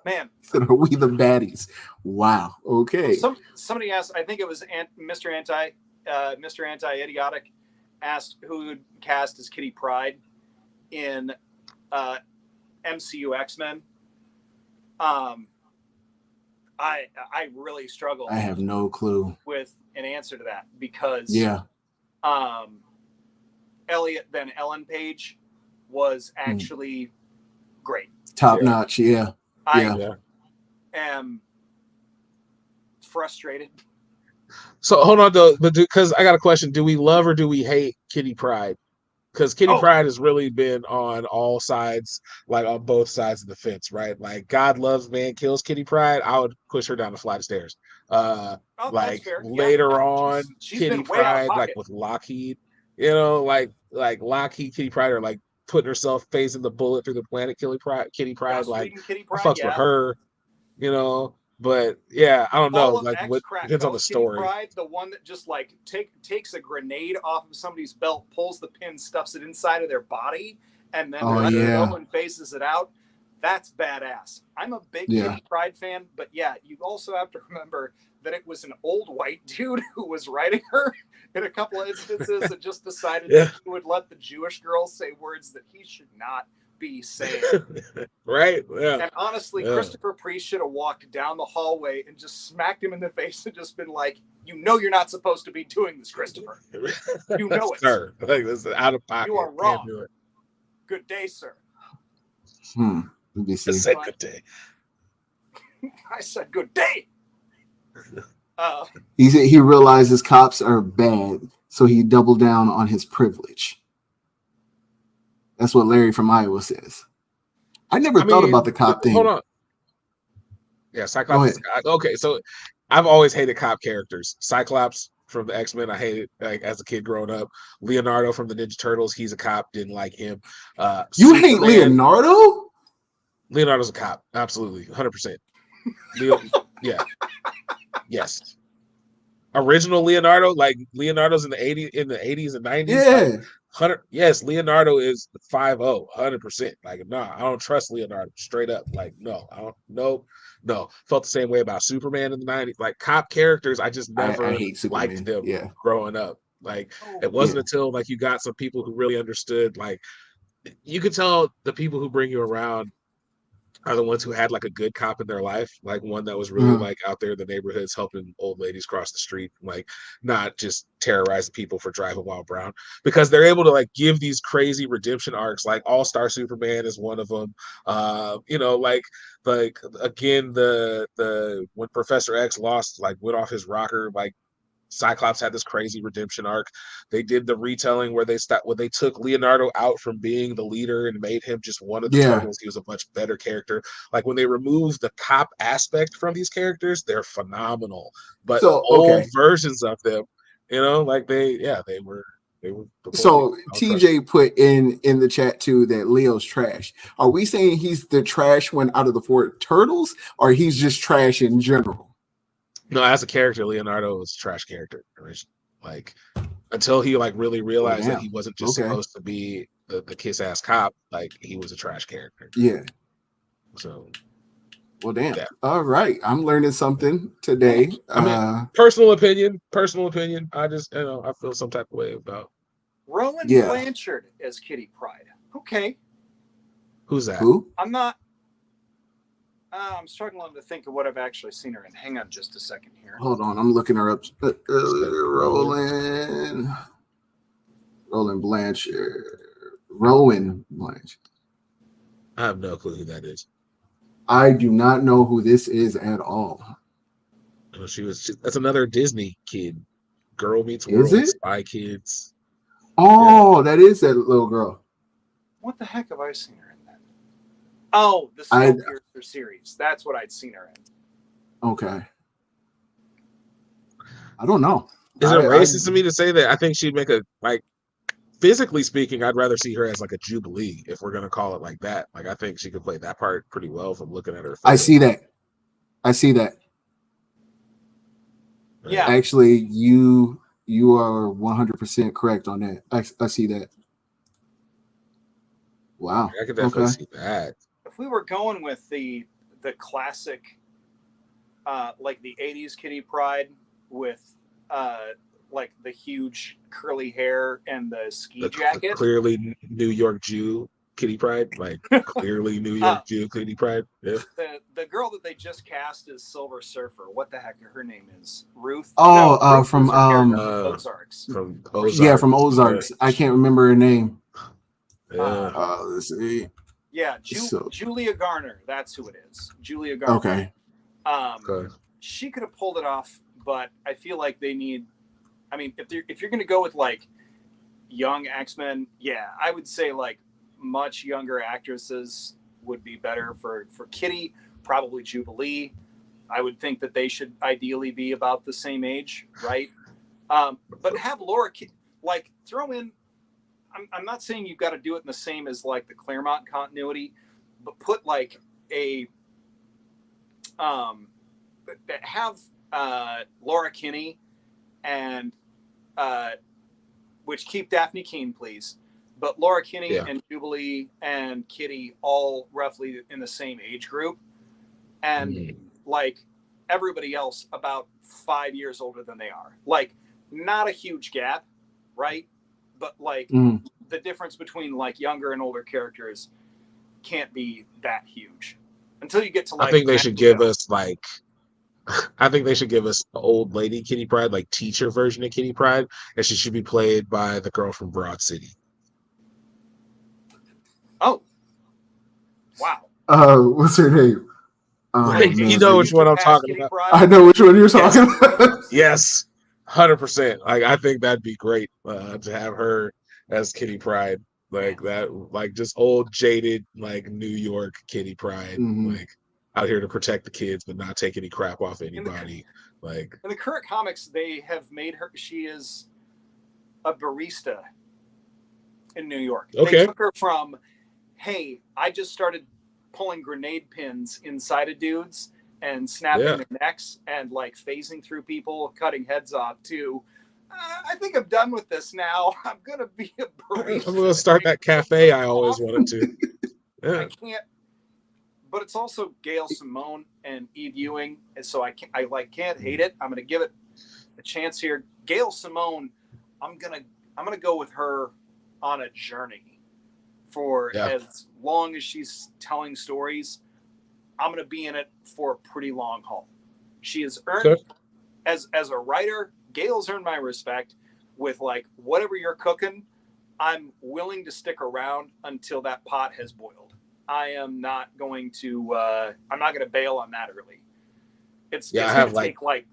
Man. Are we the baddies? Wow. Okay. Somebody asked, I think it was Mr. Anti-Idiotic, asked who would cast as Kitty Pryde in MCU X-Men. I really struggle. I have no clue with an answer to that because Ellen Page was actually great, top notch. I am frustrated. So hold on though, but because I got a question: do we love or do we hate Kitty Pryde? Because Kitty Pryde has really been on all sides, like on both sides of the fence, right? Like God loves, man kills Kitty Pryde. I would push her down the flight of stairs. Like later on, she's Kitty Pryde, like with Lockheed, like Lockheed Kitty Pryde, or like putting herself phasing the bullet through the planet. Kitty Pryde, like I fucks with her, But yeah, I don't know. Like, what depends on the story. Pride, the one that just like takes a grenade off of somebody's belt, pulls the pin, stuffs it inside of their body, and then lets it go and faces it out. That's badass. I'm a big Kitty Pryde fan, but yeah, you also have to remember that it was an old white dude who was writing her in a couple of instances and just decided that he would let the Jewish girl say words that he should not be saying. Right? Yeah. And honestly, Christopher Priest should have walked down the hallway and just smacked him in the face and just been like, you're not supposed to be doing this, Christopher. You know it. Sir, I think this is out of pocket. You are wrong. Good day, sir. Let me see. I said good day. I said good day. He realizes cops are bad, so he doubled down on his privilege. That's what Larry from Iowa says. I never thought about the cop thing. Hold on. Yeah, Cyclops. Okay, so I've always hated cop characters. Cyclops from the X-Men, I hated like as a kid growing up. Leonardo from the Ninja Turtles, he's a cop. Didn't like him. You hate Leonardo? Leonardo's a cop. Absolutely, 100%. Yeah. Yes. Original Leonardo, like Leonardo's in the 80s and 90s. Yeah. Like, yes, Leonardo is 5-0, 100%. Like, I don't trust Leonardo straight up. Like, no, I don't. No. Felt the same way about Superman in the 90s. Like cop characters, I just never I hate liked them growing up. Like, it wasn't until like you got some people who really understood. Like, you could tell the people who bring you around are the ones who had like a good cop in their life, like one that was really like out there in the neighborhoods helping old ladies cross the street, like not just terrorizing people for driving while brown, because they're able to like give these crazy redemption arcs. Like All-Star Superman is one of them. Like again, the when Professor X went off his rocker, like Cyclops had this crazy redemption arc. They did the retelling where they took Leonardo out from being the leader and made him just one of the Turtles. He was a much better character. Like when they removed the cop aspect from these characters, they're phenomenal. But old versions of them, like they were. So TJ put in the chat too that Leo's trash. Are we saying he's the trash one out of the 4 Turtles, or he's just trash in general? No, as a character, Leonardo was a trash character. Like until he like really realized that he wasn't just supposed to be the kiss-ass cop. Like he was a trash character. Yeah. So. Well, damn. Yeah. All right, I'm learning something today. I mean, personal opinion. I just I feel some type of way about Rowan Blanchard as Kitty Pryde. Okay. Who's that? Who? I'm struggling to think of what I've actually seen her in. Hang on just a second here. Hold on, I'm looking her up. Rowan Blanchard. I have no clue who that is. I do not know who this is at all. That's another Disney kid. Girl Meets World. Is it? Spy Kids. Oh, that is that little girl. What the heck have I seen her in then? Oh, the Snowpiercer series. That's what I'd seen her in. Okay. I don't know. Is it racist to me to say that I think she'd make physically speaking, I'd rather see her as like a Jubilee, if we're going to call it like that. Like, I think she could play that part pretty well from looking at her. I see that. Yeah. Actually, you are 100% correct on that. I see that. Wow. I could definitely see that. If we were going with the classic, like the 80s Kitty Pryde with like the huge curly hair and the ski jacket. The clearly New York Jew Kitty Pryde, like clearly New York Jew Kitty Pryde. Yeah. The girl that they just cast is Silver Surfer. What the heck her name is? Ruth. Ruth from Ozarks. From Ozarks. Yeah, from Ozarks. Yeah. I can't remember her name. Yeah. Let's see. Yeah, Julia Garner. That's who it is. Julia Garner. Okay. She could have pulled it off, but I feel like they need. I mean, if you're going to go with like young X-Men, I would say like much younger actresses would be better for Kitty. Probably Jubilee. I would think that they should ideally be about the same age, right? But have Laura like throw in. I'm not saying you've got to do it in the same as like the Claremont continuity, but put like a have Laura Kinney and which keep Daphne Keane, please. But Laura Kinney and Jubilee and Kitty all roughly in the same age group, and like everybody else about 5 years older than they are. Like not a huge gap, right? But like the difference between like younger and older characters can't be that huge until you get to like. I think they should give us like. I think they should give us the old lady Kitty Pryde, like teacher version of Kitty Pryde, and she should be played by the girl from Broad City. Oh, wow! What's her name? You know which one I'm talking about. I know which one you're talking about. Yes, 100%. Like I think that'd be great to have her as Kitty Pryde. like that, like just old jaded like New York kitty pride, like out here to protect the kids but not take any crap off anybody. Like in the current comics, they have made her. She is a barista in New York. Okay. They took her from, hey, I just started pulling grenade pins inside of dudes and snapping their necks and like phasing through people, cutting heads off, to I think I'm done with this now. I'm gonna be a barista. I'm gonna start that cafe I always wanted to. Yeah. I can't. But it's also Gail Simone and Eve Ewing, and so I can't hate it. I'm gonna give it a chance here. Gail Simone, I'm gonna go with her on a journey for as long as she's telling stories. I'm gonna be in it for a pretty long haul. She has earned as a writer. Gail's earned my respect with like whatever you're cooking. I'm willing to stick around until that pot has boiled. I am not going to. I'm not going to bail on that early. It's going to take like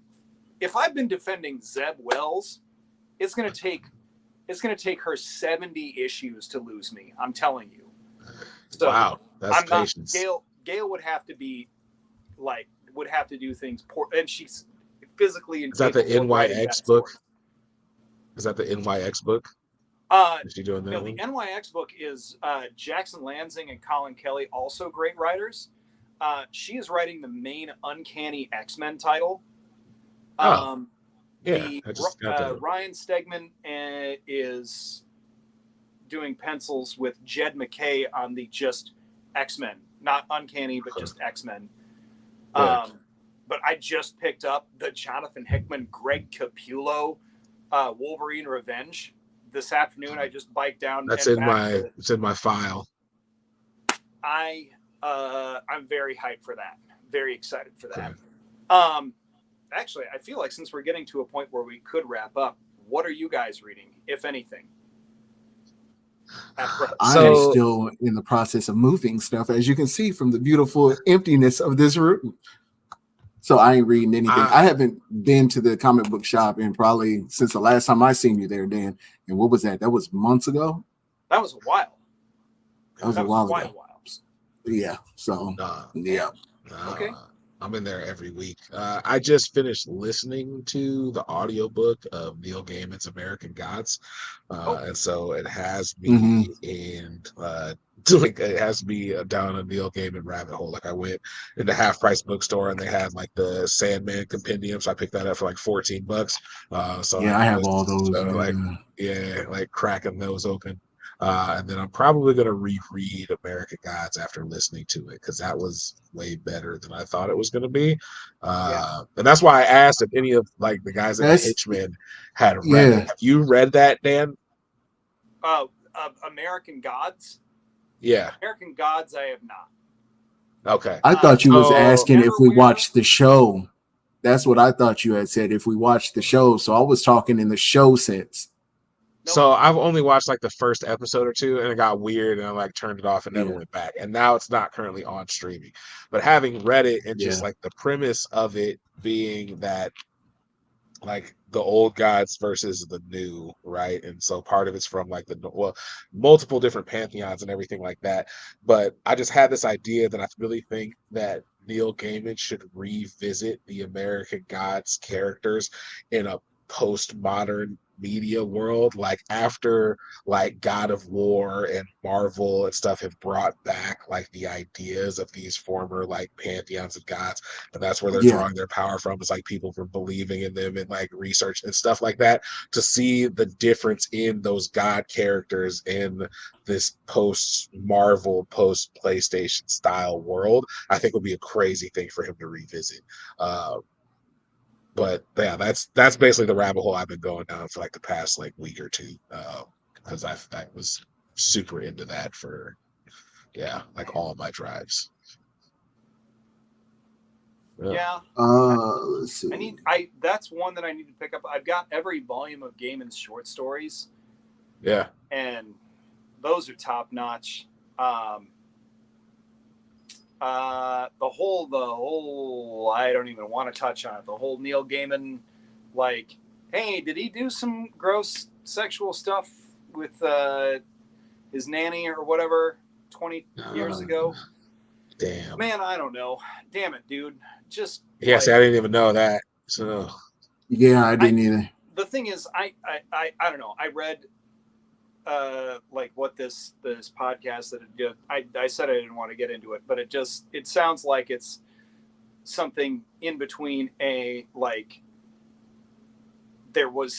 if I've been defending Zeb Wells, it's going to take her 70 issues to lose me. I'm telling you. So wow, that's I'm patience. Not, Gail would have to be like would have to do things poor, and she's physically. Is that the NYX book? Is that the NYX book? Is she doing that? No, the NYX book is Jackson Lansing and Colin Kelly, also great writers. She is writing the main Uncanny X-Men title. Ryan Stegman is doing pencils with Jed McKay on the just X-Men, not Uncanny, but just X-Men. But I just picked up the Jonathan Hickman, Greg Capullo, Wolverine Revenge this afternoon. I just biked down. It's in my file. I'm very hyped for that. Very excited for that. Actually, I feel like since we're getting to a point where we could wrap up, what are you guys reading, if anything? I'm still in the process of moving stuff, as you can see from the beautiful emptiness of this room. So I ain't reading anything. I haven't been to the comic book shop in probably since the last time I seen you there, Dan. And what was that? That was months ago? That was a while. That was a while ago. A while. Yeah. So, yeah. Okay. I'm in there every week. I just finished listening to the audiobook of Neil Gaiman's American Gods. And so it has me it has me down a Neil Gaiman rabbit hole. Like I went in the Half Price bookstore and they had like the Sandman compendium, so I picked that up for like $14. So I have all those. Like cracking those open. And then I'm probably going to reread American Gods after listening to it because that was way better than I thought it was going to be. And that's why I asked if any of like the guys at Henchmen had read it. Have you read that, Dan? American Gods? Yeah. American Gods, I have not. Okay. I thought you was asking if we watched the show. That's what I thought you had said, if we watched the show. So I was talking in the show sense. So I've only watched like the first episode or two and it got weird and I like turned it off and never went back. And now it's not currently on streaming. But having read it and just like the premise of it being that like the old gods versus the new, right? And so part of it's from like multiple different pantheons and everything like that. But I just had this idea that I really think that Neil Gaiman should revisit the American Gods characters in a postmodern media world, like after like God of War and Marvel and stuff have brought back like the ideas of these former like pantheons of gods, and that's where they're drawing their power from, is like people from believing in them and like research and stuff like that. To see the difference in those god characters in this post Marvel, post PlayStation style world, I think would be a crazy thing for him to revisit. But yeah, that's basically the rabbit hole I've been going down for like the past like week or two, because I was super into that for like all of my drives. Let's see. That's one that I need to pick up. I've got every volume of Gaiman's short stories. Yeah, and those are top notch. The whole I don't even want to touch on it. The whole Neil Gaiman, like, hey, did he do some gross sexual stuff with his nanny or whatever 20 years ago. Damn. Man, I don't know. Damn it, dude. Just I didn't even know that. So yeah, I didn't either. The thing is, I don't know. I read like what this podcast that it did. I said I didn't want to get into it, but it sounds like it's something in between a like there were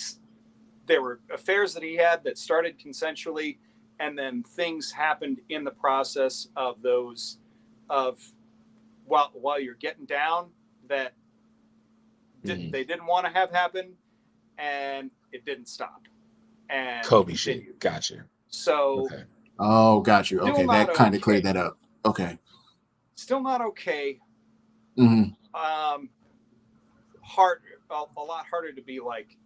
affairs that he had that started consensually, and then things happened in the process of those while you're getting down that they didn't want to have happen, and it didn't stop. And Kobe shit. Gotcha. So okay. Oh, got you. Okay, that kind of cleared that up. Okay. Still not okay. Mm-hmm. A lot harder to be like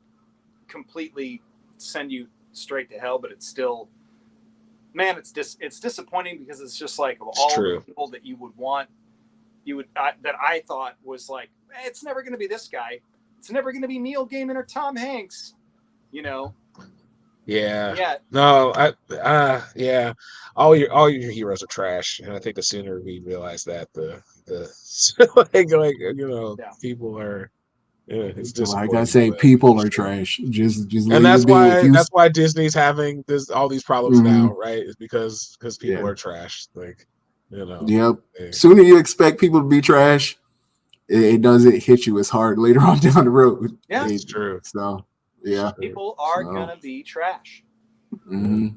completely send you straight to hell, but it's still, man, it's disappointing because it's just like of all the people that you would want, that I thought was like, it's never going to be this guy. It's never going to be Neil Gaiman or Tom Hanks, you know? Yeah. No, yeah. All your heroes are trash, and I think the sooner we realize that, the people are. Yeah, it's disappointing. Like I say, people are trash. Just and leave it be. that's why Disney's having all these problems now, right? Is because people are trash. Like, Yep. Sooner you expect people to be trash, it doesn't hit you as hard later on down the road. Yeah, it's true. So yeah, people are gonna be trash. Mm-hmm.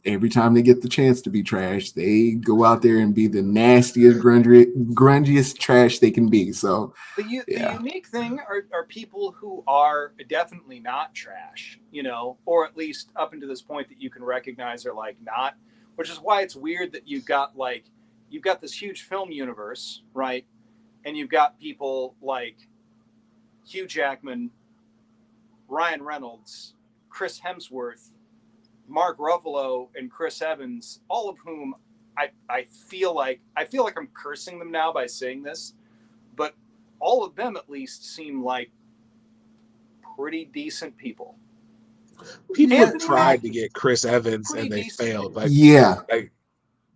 Every time they get the chance to be trash, they go out there and be the nastiest, grungiest trash they can be. So the unique thing are people who are definitely not trash, or at least up until this point that you can recognize are like not, which is why it's weird that you've got this huge film universe, right? And you've got people like Hugh Jackman, Ryan Reynolds, Chris Hemsworth, Mark Ruffalo, and Chris Evans, all of whom I feel like I'm cursing them now by saying this, but all of them at least seem like pretty decent people. People have tried to get Chris Evans and they failed.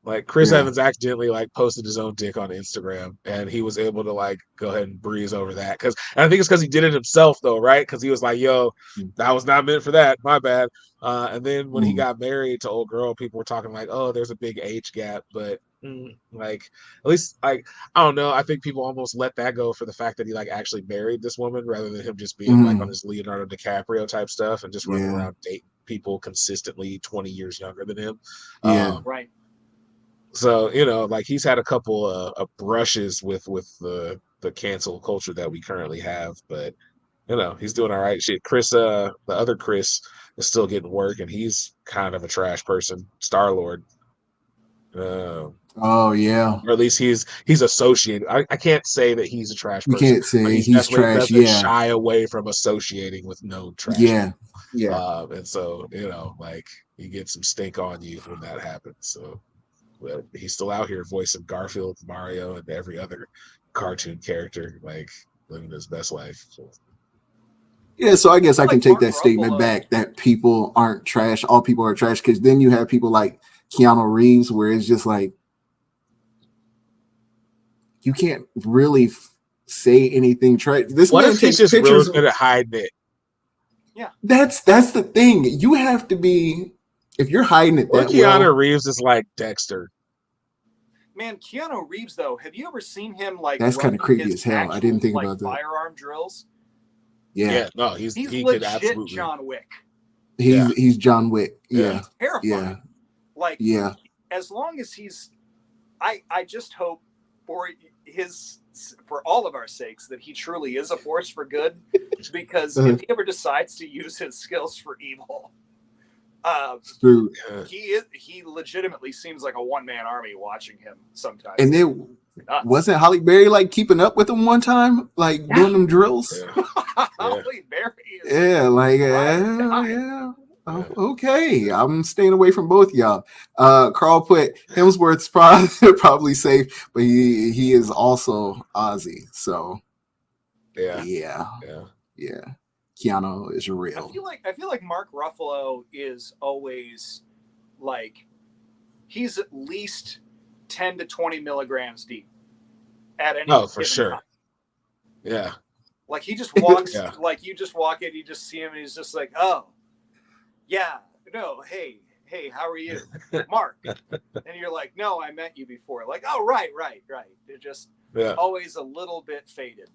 Like Chris Evans accidentally posted his own dick on Instagram, and he was able to go ahead and breeze over that. And I think it's because he did it himself though, right? Because he was like, "Yo, that was not meant for that. My bad." And then when he got married to old girl, people were talking like, "Oh, there's a big age gap," but at least I don't know. I think people almost let that go for the fact that he actually married this woman rather than him just being on his Leonardo DiCaprio type stuff and just running around dating people consistently 20 years younger than him. Right. So he's had a couple of brushes with the cancel culture that we currently have, but he's doing all right. Shit, Chris, the other Chris is still getting work, and he's kind of a trash person. Star-Lord. Oh yeah, or at least he's associated. I can't say that he's a trash person. You can't say he's trash. Doesn't shy away from associating with no trash. Yeah. And so you get some stink on you when that happens. So. But he's still out here voicing Garfield, Mario, and every other cartoon character, living his best life. Yeah, so I guess I can take that statement back that people aren't trash. All people are trash, because then you have people like Keanu Reeves, where it's just like you can't really say anything trash. What if he's just real good at hiding it? Yeah, that's the thing. You have to be. If you're hiding it that Keanu Reeves is like Dexter. Man, Keanu Reeves, though, have you ever seen him that's kind of creepy as hell. I didn't think about that. Firearm drills. Yeah, no, he's legit absolutely. John Wick. He's John Wick. Yeah. He's terrifying. Yeah. As long as he's, I just hope for all of our sakes that he truly is a force for good, because if he ever decides to use his skills for evil. He legitimately seems like a one-man army watching him sometimes. And then wasn't Halle Berry keeping up with him one time, doing them drills? Halle Berry is okay, I'm staying away from both y'all. Carl put Hemsworth's probably safe, but he is also Ozzy, so yeah. Keanu is real. I feel like Mark Ruffalo is always he's at least 10 to 20 milligrams deep at any Oh, for given sure. time. Yeah. Like he just walks, Yeah. like you just walk in, you just see him, and he's just like, oh, yeah, no, hey, how are you, Mark? And you're like, no, I met you before. Like, oh, right. They're just always a little bit faded.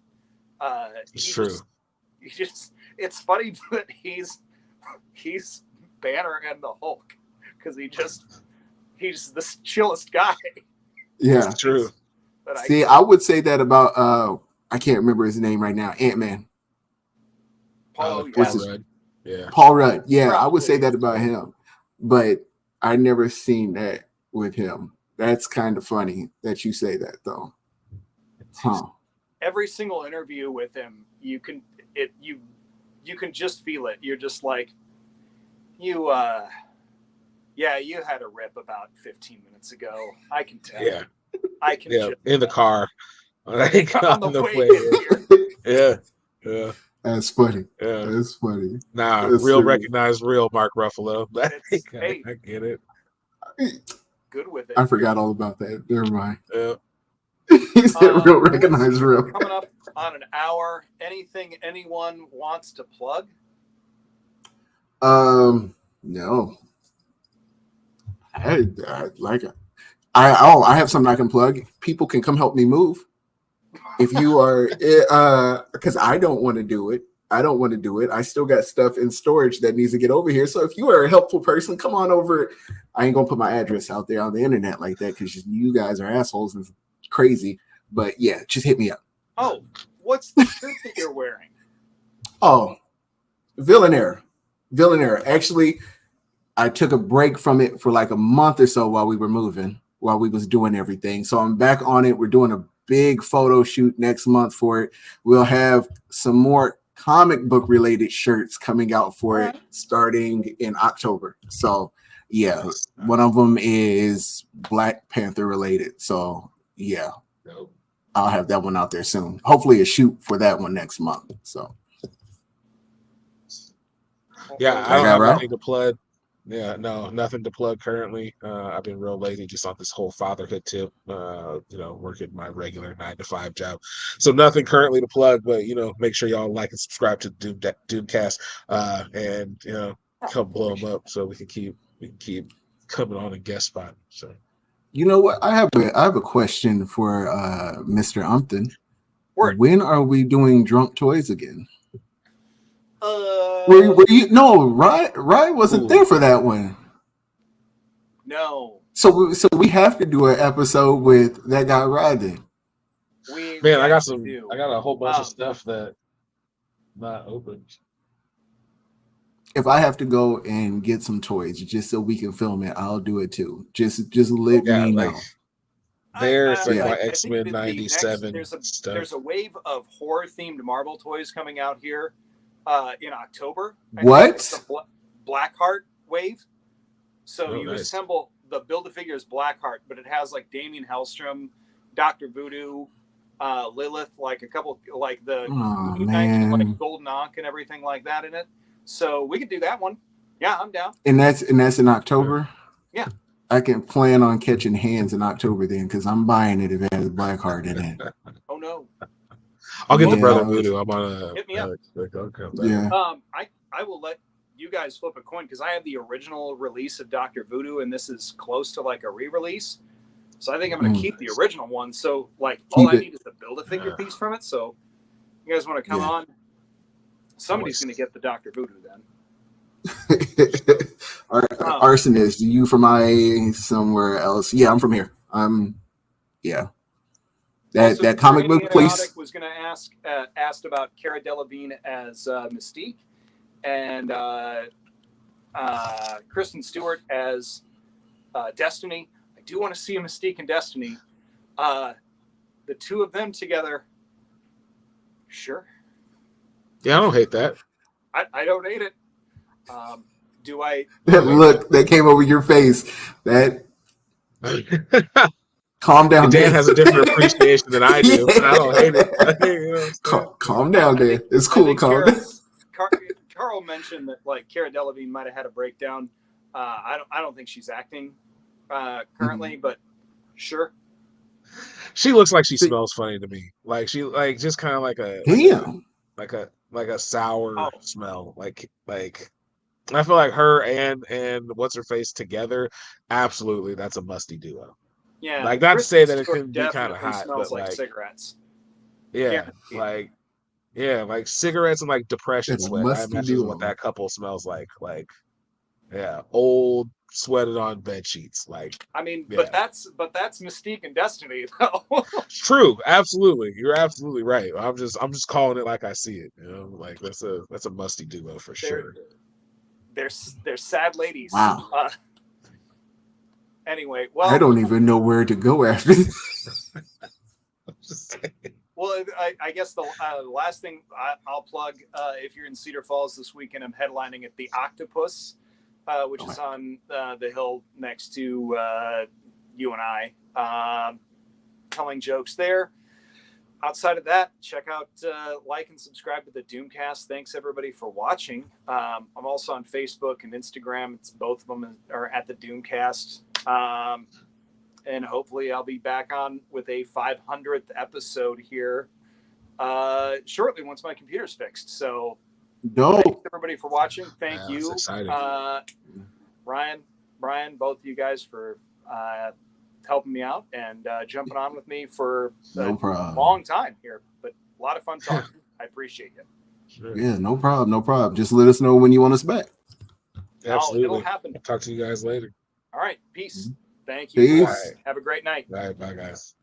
It's true. It's funny that he's Banner and the Hulk because he's the chillest guy. Yeah, it's true. See, I would say that about I can't remember his name right now. Ant-Man. Paul Rudd. Yeah. Paul Rudd. Yeah, Probably. I would say that about him, but I never seen that with him. That's kind of funny that you say that, though. Huh. Every single interview with him, you can just feel it. You're just like, you had a rip about 15 minutes ago. I can tell. Yeah. I can. Yeah, in the car. Like, on the way here. Yeah. That's funny. Yeah. That's funny. Nah, That's real funny. Recognize real, Mark Ruffalo. Hey, I get it. Good with it. I forgot all about that. Never mind. Yeah. He said real recognize real. Coming up on an hour. Anything anyone wants to plug? No. I like it. I have something I can plug. People can come help me move. If you are, because I don't want to do it. I still got stuff in storage that needs to get over here. So if you are a helpful person, come on over. I ain't gonna put my address out there on the internet like that because you guys are assholes and crazy. But yeah, just hit me up. Oh, what's the shirt that you're wearing? Oh, Villainaire. Actually, I took a break from it for like a month or so while we were moving, while we was doing everything. So I'm back on it. We're doing a big photo shoot next month for it. We'll have some more comic book related shirts coming out for it starting in October. So yeah, one of them is Black Panther related. So yeah, I'll have that one out there soon. Hopefully a shoot for that one next month. So yeah, I don't have anything to plug. Yeah, no, nothing to plug currently. I've been real lazy just on this whole fatherhood tip, working my regular 9-to-5 job. So nothing currently to plug, but, make sure y'all like and subscribe to the Doomcast and, come blow them up so we can keep coming on and guest spot. So, you know what? I have a question for Mr. Umpton. Word. When are we doing Drunk Toys again? Were you? No, Rye wasn't there for that one. No. So we have to do an episode with that guy riding. I got a whole bunch of stuff that not opened. If I have to go and get some toys just so we can film it, I'll do it too. Just let me know. There's my X-Men 97 there's a wave of horror themed Marvel toys coming out here in October. What? The Blackheart wave. So assemble the Build-A-Figures Blackheart, but it has like Damien Hellstrom, Dr. Voodoo, Lilith, like a couple, like the like Golden Ankh and everything like that in it. So we could do that one. Yeah, I'm down. And that's in October? Yeah. I can plan on catching hands in October then, because I'm buying it if it has Blackheart in it. Oh no. I'll get the Brother Voodoo. I'm on a hit me up. Yeah. I will let you guys flip a coin because I have the original release of Dr. Voodoo, and this is close to like a re-release. So I think I'm going to keep the original one. So like all I need is the Build-A-Figure piece from it. So you guys want to come on? Somebody's going to get the Dr. Voodoo then. Arsonist, you from IA somewhere else? Yeah, I'm from here. That comic book place was going to asked about Cara Delevingne as Mystique and Kristen Stewart as Destiny. I do want to see a Mystique and Destiny. The two of them together, sure. Yeah, I don't hate that. I don't hate it. Do I? That look that came over your face. That calm down. Dan has a different appreciation than I do, but I don't hate it. Calm down, Dan. It's cool. Calm down. Carl mentioned that like Cara Delevingne might have had a breakdown. I don't think she's acting currently, but sure. She looks like she smells funny to me. Like she like just kind of like a sour smell. Like I feel like her and what's her face together, absolutely, that's a musty duo. Yeah, like not to say that it couldn't be kind of definitely hot, smells but like cigarettes. yeah, Guaranteed. like cigarettes and like depression It's a sweat. I musty imagine is duo. what that couple smells like. Like, yeah, old sweated on bed sheets. Like, I mean, yeah. but that's Mystique and Destiny, though. True, absolutely, you're absolutely right. I'm just calling it like I see it. You know, like that's a musty duo for sure. They're sad ladies. Wow. Anyway, well, I don't even know where to go after this. Well, I guess the last thing I'll plug, if you're in Cedar Falls this weekend, I'm headlining at the Octopus, which is on the hill next to you and I, telling jokes there. Outside of that, check out, like and subscribe to the Doomcast. Thanks everybody for watching. I'm also on Facebook and Instagram. It's both of them are at the Doomcast. And hopefully I'll be back on with a 500th episode here shortly once my computer's fixed. So thanks everybody for watching. Thank you. Ryan, Brian, both of you guys for helping me out and jumping on with me for a long time here. But a lot of fun talking. I appreciate you. Sure. Yeah, no problem. Just let us know when you want us back. Absolutely. It'll happen. Talk to you guys later. All right. Peace. Thank you. Peace. Have a great night. Bye, guys.